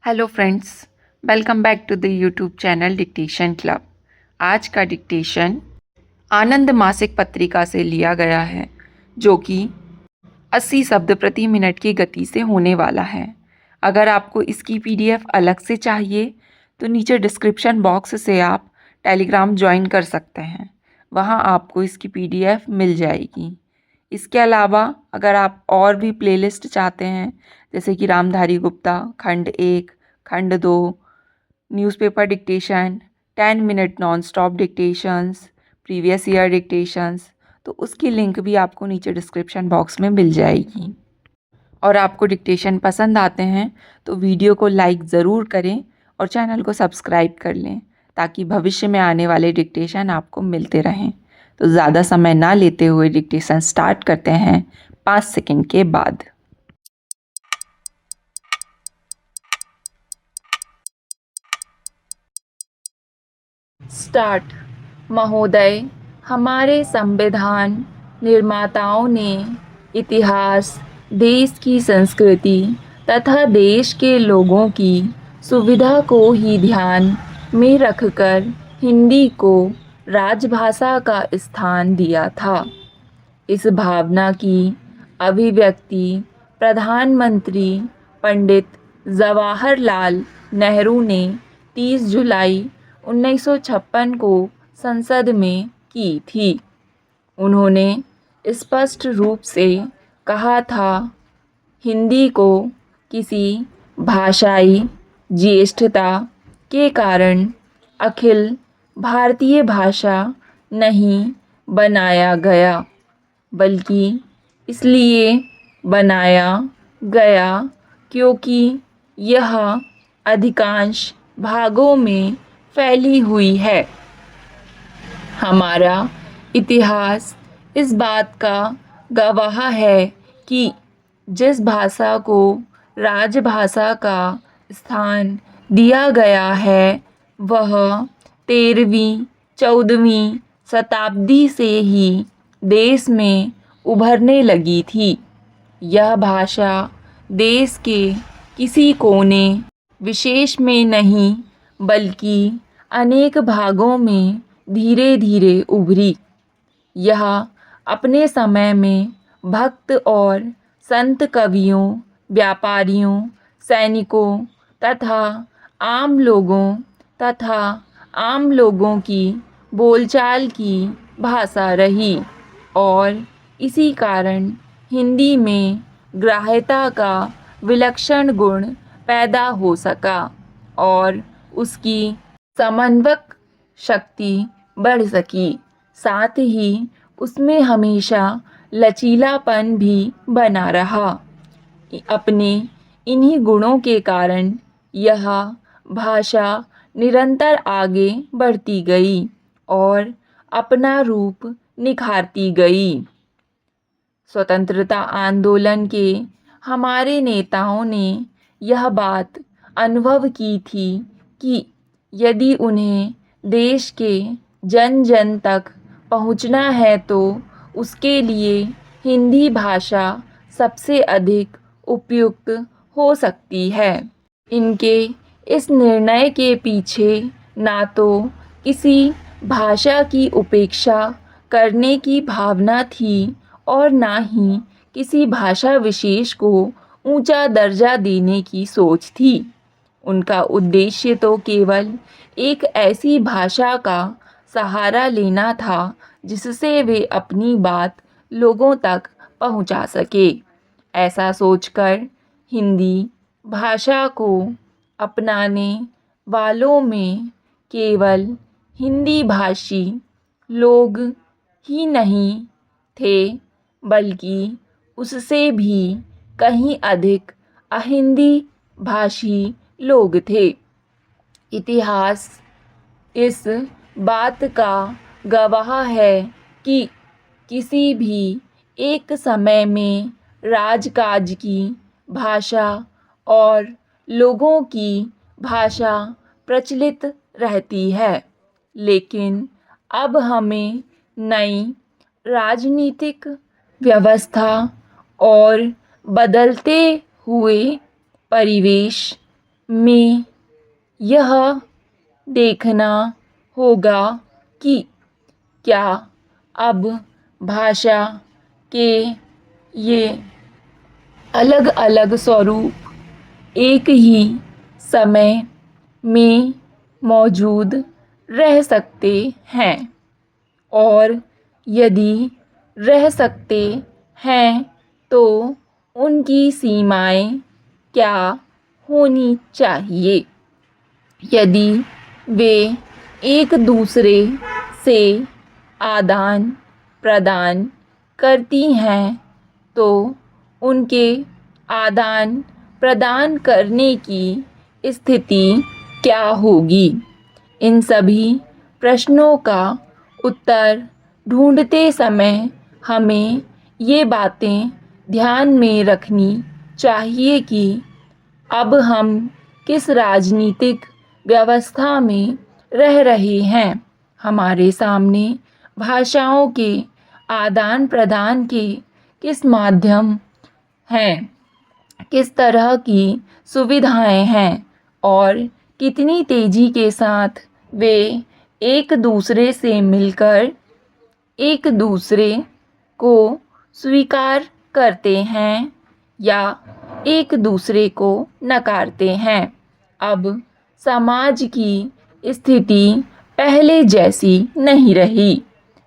Hello friends, welcome back to the YouTube channel dictation club. आज का dictation आनंद मासिक पत्रिका से लिया गया है, जो कि 80 शब्द प्रति मिनट की गति से होने वाला है। अगर आपको इसकी पीडीएफ अलग से चाहिए तो नीचे डिस्क्रिप्शन बॉक्स से आप टेलीग्राम ज्वाइन कर सकते हैं, वहाँ आपको इसकी पीडीएफ मिल जाएगी। इसके अलावा अगर आप और भी प्लेलिस्ट चाहते हैं, जैसे कि रामधारी गुप्ता खंड 1, खंड 2, newspaper dictation, 10 minute non stop dictations, previous year dictations, तो उसकी लिंक भी आपको नीचे डिस्क्रिप्शन बॉक्स में मिल जाएगी। और आपको डिक्टेशन पसंद आते हैं तो वीडियो को लाइक ज़रूर करें और चैनल को सब्सक्राइब कर लें, ताकि भविष्य में आने वाले डिक्टेशन आपको मिलते रहें। तो ज़्यादा समय ना लेते हुए डिक्टेशन स्टार्ट करते हैं 5 सेकंड के बाद। स्टार्ट। महोदय, हमारे संविधान निर्माताओं ने इतिहास, देश की संस्कृति तथा देश के लोगों की सुविधा को ही ध्यान में रखकर हिंदी को राजभाषा का स्थान दिया था। इस भावना की अभिव्यक्ति प्रधानमंत्री पंडित जवाहरलाल नेहरू ने 30 जुलाई 1956 को संसद में की थी। उन्होंने स्पष्ट रूप से कहा था, हिंदी को किसी भाषाई ज्येष्ठता के कारण अखिल भारतीय भाषा नहीं बनाया गया, बल्कि इसलिए बनाया गया क्योंकि यह अधिकांश भागों में फैली हुई है। हमारा इतिहास इस बात का गवाह है कि जिस भाषा को राजभाषा का स्थान दिया गया है, वह 13वीं 14वीं शताब्दी से ही देश में उभरने लगी थी। यह भाषा देश के किसी कोने विशेष में नहीं, बल्कि अनेक भागों में धीरे धीरे उभरी। यह अपने समय में भक्त और संत कवियों, व्यापारियों, सैनिकों तथा आम लोगों की बोलचाल की भाषा रही, और इसी कारण हिंदी में ग्राह्यता का विलक्षण गुण पैदा हो सका और उसकी समन्वयक शक्ति बढ़ सकी। साथ ही उसमें हमेशा लचीलापन भी बना रहा। अपने इन्हीं गुणों के कारण यह भाषा निरंतर आगे बढ़ती गई और अपना रूप निखारती गई। स्वतंत्रता आंदोलन के हमारे नेताओं ने यह बात अनुभव की थी कि यदि उन्हें देश के जन जन तक पहुंचना है तो उसके लिए हिंदी भाषा सबसे अधिक उपयुक्त हो सकती है। इनके इस निर्णय के पीछे ना तो किसी भाषा की उपेक्षा करने की भावना थी और ना ही किसी भाषा विशेष को ऊंचा दर्जा देने की सोच थी। उनका उद्देश्य तो केवल एक ऐसी भाषा का सहारा लेना था जिससे वे अपनी बात लोगों तक पहुंचा सके। ऐसा सोचकर हिंदी भाषा को अपनाने वालों में केवल हिंदी भाषी लोग ही नहीं थे, बल्कि उससे भी कहीं अधिक अहिंदी भाषी लोग थे। इतिहास इस बात का गवाह है कि किसी भी एक समय में राजकाज की भाषा और लोगों की भाषा प्रचलित रहती है, लेकिन अब हमें नई राजनीतिक व्यवस्था और बदलते हुए परिवेश में यह देखना होगा कि क्या अब भाषा के ये अलग अलग स्वरूप एक ही समय में मौजूद रह सकते हैं, और यदि रह सकते हैं तो उनकी सीमाएं क्या होनी चाहिए। यदि वे एक दूसरे से आदान प्रदान करती हैं तो उनके आदान प्रदान करने की स्थिति क्या होगी। इन सभी प्रश्नों का उत्तर ढूंढते समय हमें ये बातें ध्यान में रखनी चाहिए कि अब हम किस राजनीतिक व्यवस्था में रह रहे हैं। हमारे सामने भाषाओं के आदान प्रदान के किस माध्यम हैं, किस तरह की सुविधाएं हैं और कितनी तेज़ी के साथ वे एक दूसरे से मिलकर एक दूसरे को स्वीकार करते हैं या एक दूसरे को नकारते हैं। अब समाज की स्थिति पहले जैसी नहीं रही।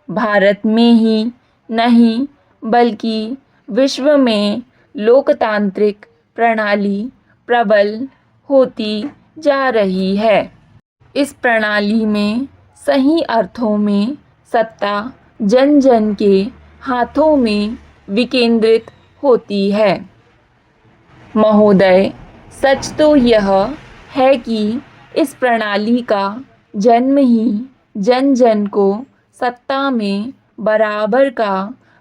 भारत में ही नहीं बल्कि विश्व में लोकतांत्रिक प्रणाली प्रबल होती जा रही है। इस प्रणाली में सही अर्थों में सत्ता जन जन के हाथों में विकेंद्रित होती है। महोदय, सच तो यह है कि इस प्रणाली का जन्म ही जन जन को सत्ता में बराबर का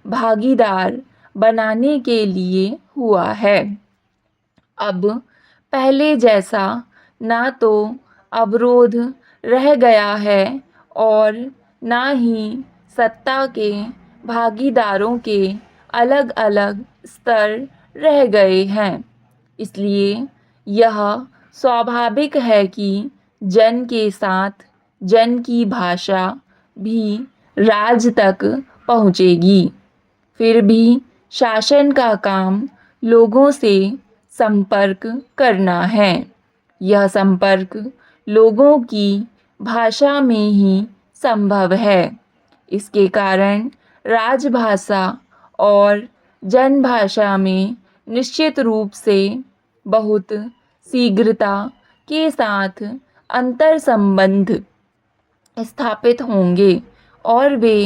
भागीदार बनाने के लिए हुआ है। अब पहले जैसा ना तो अवरोध रह गया है और ना ही सत्ता के भागीदारों के अलग अलग स्तर रह गए हैं। इसलिए यह स्वाभाविक है कि जन के साथ जन की भाषा भी राज तक पहुँचेगी। फिर भी शासन का काम लोगों से संपर्क करना है। यह संपर्क लोगों की भाषा में ही संभव है। इसके कारण राजभाषा और जनभाषा में निश्चित रूप से बहुत शीघ्रता के साथ अंतर संबंध स्थापित होंगे और वे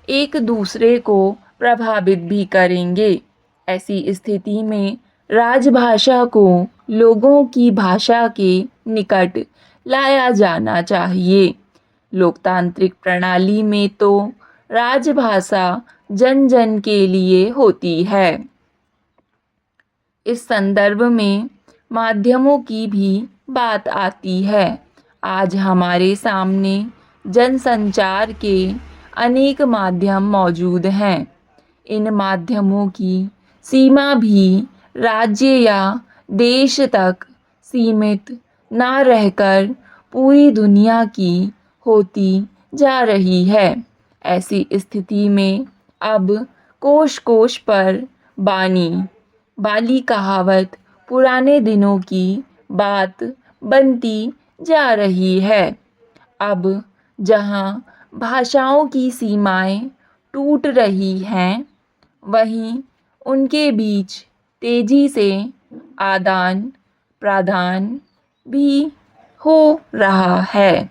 एक दूसरे को प्रभावित भी करेंगे। ऐसी स्थिति में राजभाषा को लोगों की भाषा के निकट लाया जाना चाहिए। लोकतांत्रिक प्रणाली में तो राजभाषा जन जन के लिए होती है। इस संदर्भ में माध्यमों की भी बात आती है। आज हमारे सामने जनसंचार के अनेक माध्यम मौजूद हैं। इन माध्यमों की सीमा भी राज्य या देश तक सीमित ना रहकर पूरी दुनिया की होती जा रही है। ऐसी स्थिति में अब कोश कोश पर बानी वाली कहावत पुराने दिनों की बात बनती जा रही है। अब जहाँ भाषाओं की सीमाएं टूट रही हैं, वहीं उनके बीच तेजी से आदान प्रदान भी हो रहा है।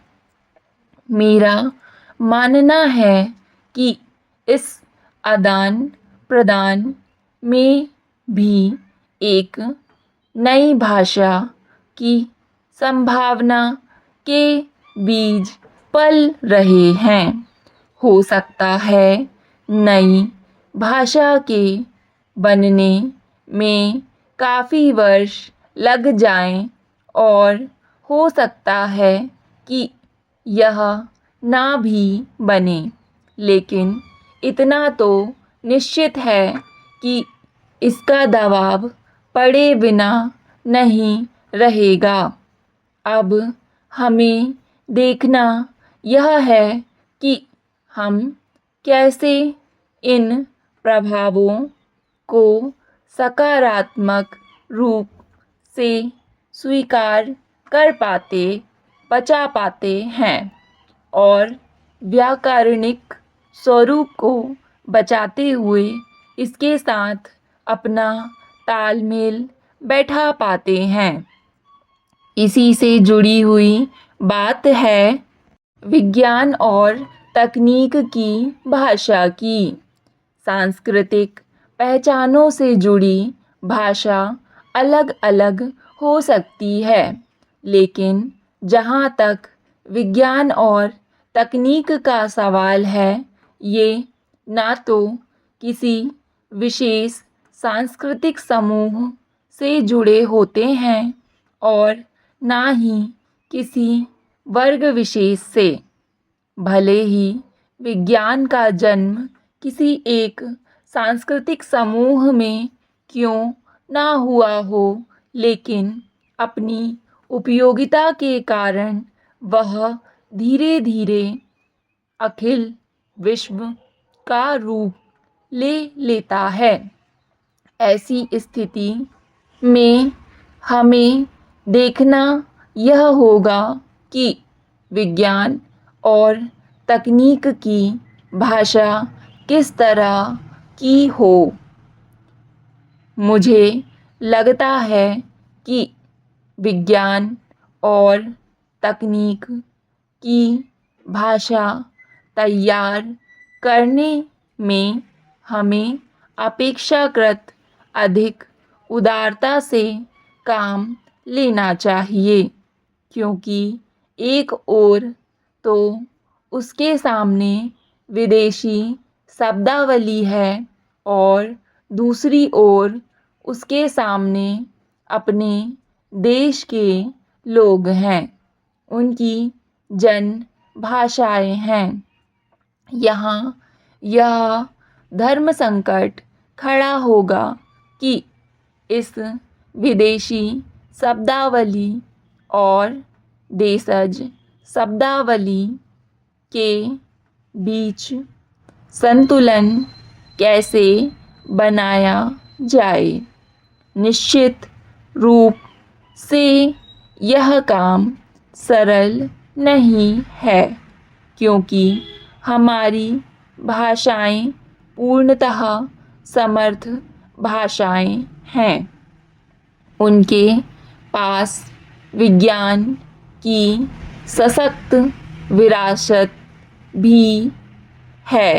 मेरा मानना है कि इस आदान प्रदान में भी एक नई भाषा की संभावना के बीज पल रहे हैं। हो सकता है नई भाषा के बनने में काफ़ी वर्ष लग जाएं और हो सकता है कि यह ना भी बने, लेकिन इतना तो निश्चित है कि इसका दबाव पड़े बिना नहीं रहेगा। अब हमें देखना यह है कि हम कैसे इन प्रभावों को सकारात्मक रूप से स्वीकार कर पाते बचा पाते हैं और व्याकरणिक स्वरूप को बचाते हुए इसके साथ अपना तालमेल बैठा पाते हैं। इसी से जुड़ी हुई बात है विज्ञान और तकनीक की भाषा की। सांस्कृतिक पहचानों से जुड़ी भाषा अलग अलग हो सकती है, लेकिन जहाँ तक विज्ञान और तकनीक का सवाल है, ये ना तो किसी विशेष सांस्कृतिक समूह से जुड़े होते हैं और ना ही किसी वर्ग विशेष से। भले ही विज्ञान का जन्म किसी एक सांस्कृतिक समूह में क्यों ना हुआ हो, लेकिन अपनी उपयोगिता के कारण वह धीरे धीरे अखिल विश्व का रूप ले लेता है। ऐसी स्थिति में हमें देखना यह होगा कि विज्ञान और तकनीक की भाषा किस तरह की हो। मुझे लगता है कि विज्ञान और तकनीक की भाषा तैयार करने में हमें अपेक्षाकृत अधिक उदारता से काम लेना चाहिए, क्योंकि एक ओर तो उसके सामने विदेशी शब्दावली है और दूसरी ओर उसके सामने अपने देश के लोग हैं, उनकी जन भाषाएं हैं। यहाँ यह धर्म संकट खड़ा होगा कि इस विदेशी शब्दावली और देशज शब्दावली के बीच संतुलन कैसे बनाया जाए। निश्चित रूप से यह काम सरल नहीं है, क्योंकि हमारी भाषाएं पूर्णतः समर्थ भाषाएं हैं। उनके पास विज्ञान की सशक्त विरासत भी है।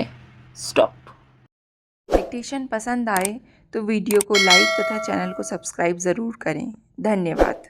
स्टॉप। डिक्टेशन पसंद आए तो वीडियो को लाइक तथा चैनल को सब्सक्राइब ज़रूर करें। धन्यवाद।